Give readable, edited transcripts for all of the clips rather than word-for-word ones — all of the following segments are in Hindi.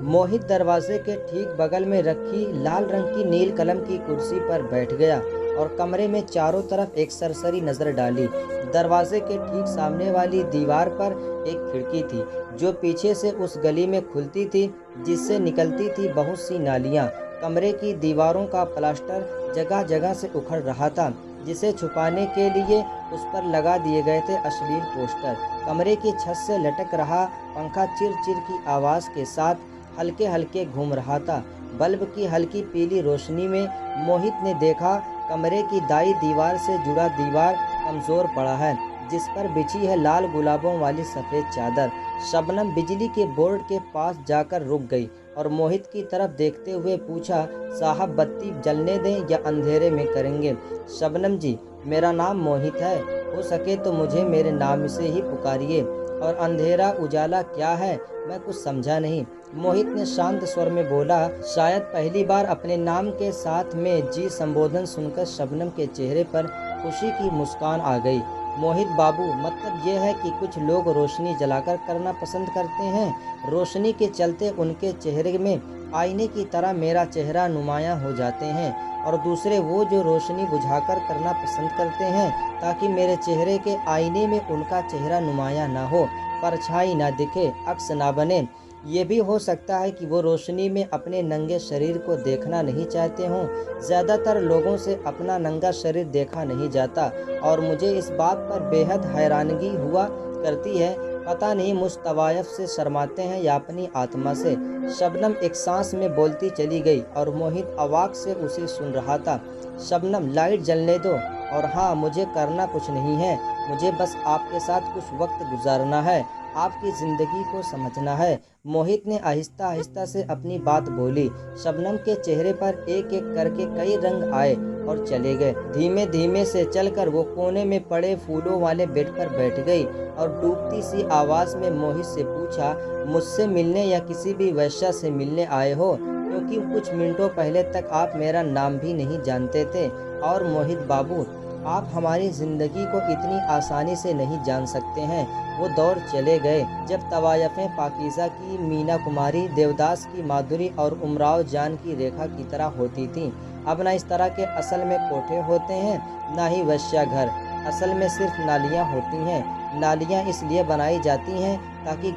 मोहित दरवाजे के ठीक बगल में रखी लाल रंग की नील कलम की कुर्सी पर बैठ गया और कमरे में चारों तरफ एक सरसरी नजर डाली। दरवाजे के ठीक सामने वाली दीवार पर एक खिड़की थी जो पीछे से उस गली में खुलती थी जिससे निकलती थी बहुत सी नालियां। कमरे की दीवारों का प्लास्टर जगह जगह से उखड़ रहा था जिसे छुपाने के लिए उस पर लगा दिए गए थे अश्लील पोस्टर। कमरे की छत से लटक रहा पंखा चिर चिर की आवाज़ के साथ हल्के हल्के घूम रहा था। बल्ब की हल्की पीली रोशनी में मोहित ने देखा कमरे की दाई दीवार से जुड़ा दीवार कमज़ोर पड़ा है जिस पर बिछी है लाल गुलाबों वाली सफ़ेद चादर। शबनम बिजली के बोर्ड के पास जाकर रुक गई और मोहित की तरफ देखते हुए पूछा, साहब बत्ती जलने दें या अंधेरे में करेंगे? शबनम जी, मेरा नाम मोहित है, हो सके तो मुझे मेरे नाम से ही पुकारिए। और अंधेरा उजाला क्या है? मैं कुछ समझा नहीं। मोहित ने शांत स्वर में बोला। शायद पहली बार अपने नाम के साथ में जी संबोधन सुनकर शबनम के चेहरे पर खुशी की मुस्कान आ गई। मोहित बाबू, मतलब ये है कि कुछ लोग रोशनी जलाकर करना पसंद करते हैं। रोशनी के चलते उनके चेहरे में आईने की तरह मेरा चेहरा नुमायां हो जाते हैं, और दूसरे वो जो रोशनी बुझाकर करना पसंद करते हैं ताकि मेरे चेहरे के आईने में उनका चेहरा नुमायां ना हो, परछाई ना दिखे, अक्स ना बने। ये भी हो सकता है कि वो रोशनी में अपने नंगे शरीर को देखना नहीं चाहते हों। ज़्यादातर लोगों से अपना नंगा शरीर देखा नहीं जाता और मुझे इस बात पर बेहद हैरानगी हुआ करती है। पता नहीं मुझ तवायफ से शर्माते हैं या अपनी आत्मा से। शबनम एक सांस में बोलती चली गई और मोहित अवाक से उसे सुन रहा था। शबनम, लाइट जलने दो। और हाँ, मुझे करना कुछ नहीं है, मुझे बस आपके साथ कुछ वक्त गुजारना है, आपकी ज़िंदगी को समझना है। मोहित ने आहिस्ता आहिस्ता से अपनी बात बोली। शबनम के चेहरे पर एक एक करके कई रंग आए और चले गए। धीमे धीमे से चलकर वो कोने में पड़े फूलों वाले बेड पर बैठ गई और डूबती सी आवाज़ में मोहित से पूछा, मुझसे मिलने या किसी भी वैश्या से मिलने आए हो? क्योंकि कुछ मिनटों पहले तक आप मेरा नाम भी नहीं जानते थे। और मोहित बाबू, आप हमारी ज़िंदगी को इतनी आसानी से नहीं जान सकते हैं। वो दौर चले गए जब तवायफ़ें पाकीज़ा की मीना कुमारी, देवदास की माधुरी और उमराव जान की रेखा की तरह होती थीं। अब ना इस तरह के असल में कोठे होते हैं, ना ही वेश्या घर। असल में सिर्फ नालियाँ होती हैं। नालियाँ इसलिए बनाई जाती हैं ताकि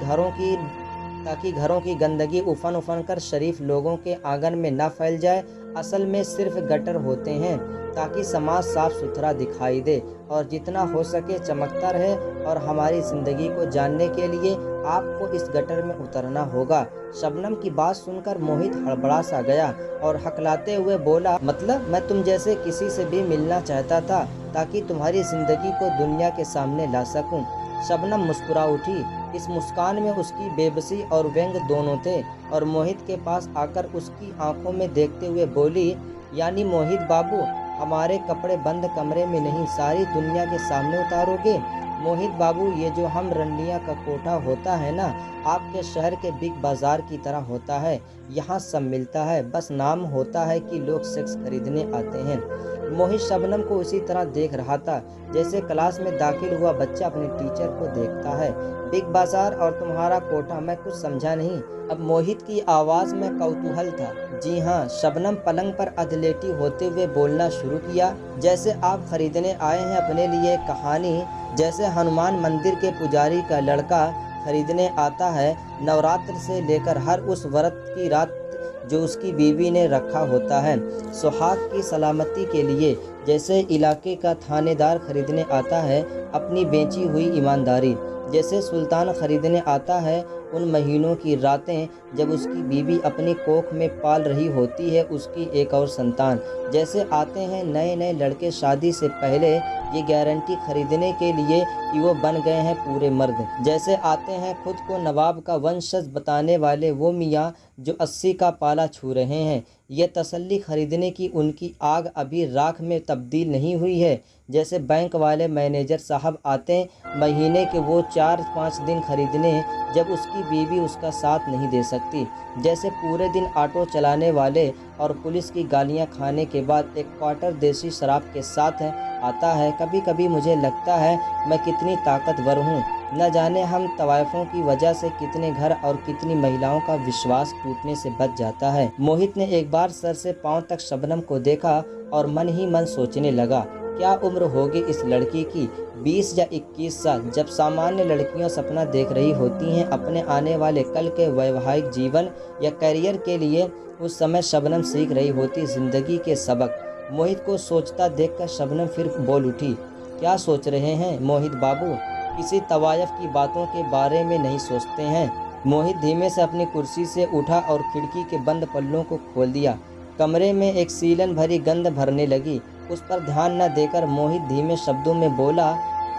घरों की गंदगी उफन उफन कर शरीफ लोगों के आंगन में न फैल जाए। असल में सिर्फ गटर होते हैं ताकि समाज साफ सुथरा दिखाई दे और जितना हो सके चमकता रहे। और हमारी ज़िंदगी को जानने के लिए आपको इस गटर में उतरना होगा। शबनम की बात सुनकर मोहित हड़बड़ा सा गया और हकलाते हुए बोला, मतलब मैं तुम जैसे किसी से भी मिलना चाहता था ताकि तुम्हारी ज़िंदगी को दुनिया के सामने ला सकूं। शबनम मुस्कुरा उठी। इस मुस्कान में उसकी बेबसी और व्यंग दोनों थे और मोहित के पास आकर उसकी आंखों में देखते हुए बोली, यानी मोहित बाबू, हमारे कपड़े बंद कमरे में नहीं सारी दुनिया के सामने उतारोगे? मोहित बाबू, ये जो हम रंडिया का कोठा होता है ना, आपके शहर के बिग बाज़ार की तरह होता है। यहाँ सब मिलता है, बस नाम होता है कि लोग सेक्स खरीदने आते हैं। मोहित शबनम को उसी तरह देख रहा था जैसे क्लास में दाखिल हुआ बच्चा अपने टीचर को देखता है। बिग बाज़ार और तुम्हारा कोठा, मैं कुछ समझा नहीं। अब मोहित की आवाज़ में कौतूहल था। जी हाँ, शबनम पलंग पर अधलेटी होते हुए बोलना शुरू किया, जैसे आप खरीदने आए हैं अपने लिए कहानी, जैसे हनुमान मंदिर के पुजारी का लड़का खरीदने आता है नवरात्र से लेकर हर उस व्रत की रात जो उसकी बीवी ने रखा होता है सुहाग की सलामती के लिए, जैसे इलाके का थानेदार खरीदने आता है अपनी बेची हुई ईमानदारी, जैसे सुल्तान खरीदने आता है उन महीनों की रातें जब उसकी बीवी अपनी कोख में पाल रही होती है उसकी एक और संतान, जैसे आते हैं नए नए लड़के शादी से पहले ये गारंटी खरीदने के लिए कि वो बन गए हैं पूरे मर्द, जैसे आते हैं खुद को नवाब का वंशज बताने वाले वो मियाँ जो 80 का पाला छू रहे हैं। ये तसल्ली खरीदने की उनकी आग अभी राख में तब्दील नहीं हुई है, जैसे बैंक वाले मैनेजर साहब आते महीने के वो 4-5 दिन खरीदने जब उसकी बीवी उसका साथ नहीं दे सकती, जैसे पूरे दिन ऑटो चलाने वाले और पुलिस की गालियां खाने के बाद एक क्वार्टर देसी शराब के साथ आता है। कभी कभी मुझे लगता है मैं कितनी ताकतवर हूँ न जाने हम तवायफों की वजह से कितने घर और कितनी महिलाओं का विश्वास टूटने से बच जाता है। मोहित ने एक बार सर से पांव तक शबनम को देखा और मन ही मन सोचने लगा, क्या उम्र होगी इस लड़की की, 20 या 21 साल। जब सामान्य लड़कियां सपना देख रही होती हैं अपने आने वाले कल के वैवाहिक जीवन या करियर के लिए, उस समय शबनम सीख रही होती जिंदगी के सबक। मोहित को सोचता देखकर शबनम फिर बोल उठी, क्या सोच रहे हैं मोहित बाबू, किसी तवायफ की बातों के बारे में नहीं सोचते हैं। मोहित धीमे से अपनी कुर्सी से उठा और खिड़की के बंद पल्लों को खोल दिया। कमरे में एक सीलन भरी गंध भरने लगी। उस पर ध्यान न देकर मोहित धीमे शब्दों में बोला,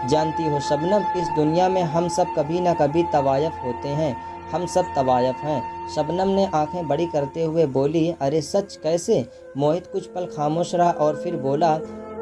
जानती हो शबनम, इस दुनिया में हम सब कभी न कभी तवायफ होते हैं, हम सब तवायफ हैं। शबनम ने आंखें बड़ी करते हुए बोली, अरे सच, कैसे? मोहित कुछ पल खामोश रहा और फिर बोला,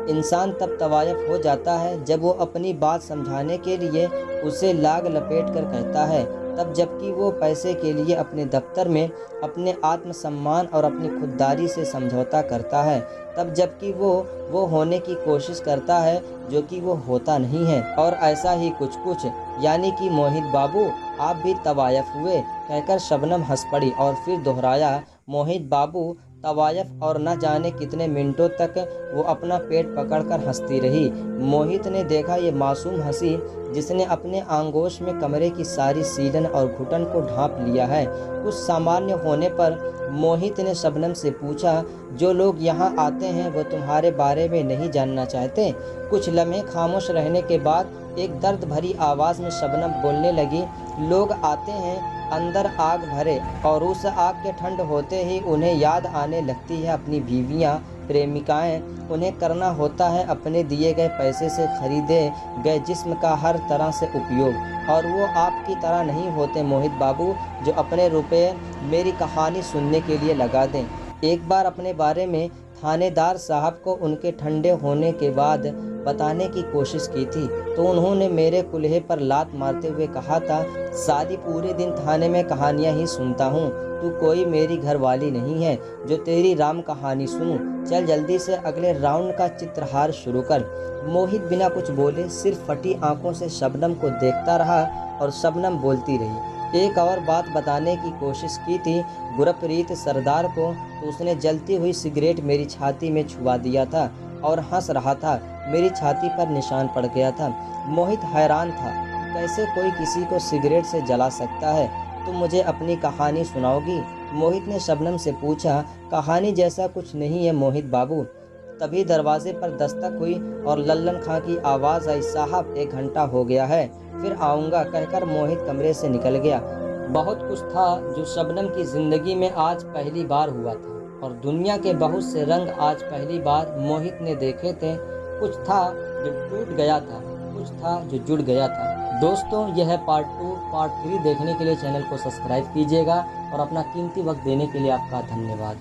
इंसान तब तवायफ हो जाता है जब वो अपनी बात समझाने के लिए उसे लाग लपेट कर कहता है, तब जबकि वो पैसे के लिए अपने दफ्तर में अपने आत्मसम्मान और अपनी खुददारी से समझौता करता है, तब जबकि वो होने की कोशिश करता है जो कि वो होता नहीं है। और ऐसा ही कुछ यानी कि मोहित बाबू आप भी तवायफ हुए। कहकर शबनम हंस पड़ी और फिर दोहराया, मोहित बाबू तवायफ। और न जाने कितने मिनटों तक वो अपना पेट पकड़कर हंसती रही। मोहित ने देखा ये मासूम हंसी जिसने अपने आंगोश में कमरे की सारी सीलन और घुटन को ढांप लिया है। कुछ सामान्य होने पर मोहित ने शबनम से पूछा, जो लोग यहाँ आते हैं वो तुम्हारे बारे में नहीं जानना चाहते? कुछ लम्हे खामोश रहने के बाद एक दर्द भरी आवाज़ में शबनम बोलने लगी, लोग आते हैं अंदर आग भरे, और उस आग के ठंड होते ही उन्हें याद आने लगती है अपनी बीवियाँ, प्रेमिकाएं। उन्हें करना होता है अपने दिए गए पैसे से खरीदे गए जिस्म का हर तरह से उपयोग। और वो आपकी तरह नहीं होते मोहित बाबू, जो अपने रुपए मेरी कहानी सुनने के लिए लगा दें। एक बार अपने बारे में थानेदार साहब को उनके ठंडे होने के बाद बताने की कोशिश की थी तो उन्होंने मेरे कुल्हे पर लात मारते हुए कहा था, साली पूरे दिन थाने में कहानियां ही सुनता हूँ, तू कोई मेरी घरवाली नहीं है जो तेरी राम कहानी सुनूं। चल जल्दी से अगले राउंड का चित्रहार शुरू कर। मोहित बिना कुछ बोले सिर्फ फटी आंखों से शबनम को देखता रहा और शबनम बोलती रही। एक और बात बताने की कोशिश की थी गुरप्रीत सरदार को तो उसने जलती हुई सिगरेट मेरी छाती में छुआ दिया था और हंस रहा था, मेरी छाती पर निशान पड़ गया था। मोहित हैरान था, कैसे कोई किसी को सिगरेट से जला सकता है? तुम मुझे अपनी कहानी सुनाओगी? मोहित ने शबनम से पूछा। कहानी जैसा कुछ नहीं है मोहित बाबू। तभी दरवाजे पर दस्तक हुई और लल्लन खां की आवाज़ आई, साहब 1 घंटा हो गया है, फिर आऊँगा। कहकर मोहित कमरे से निकल गया। बहुत कुछ था जो शबनम की ज़िंदगी में आज पहली बार हुआ था और दुनिया के बहुत से रंग आज पहली बार मोहित ने देखे थे। कुछ था जो टूट गया था, कुछ था जो जुड़ गया था। दोस्तों, यह है पार्ट 2। पार्ट 3 देखने के लिए चैनल को सब्सक्राइब कीजिएगा और अपना कीमती वक्त देने के लिए आपका धन्यवाद।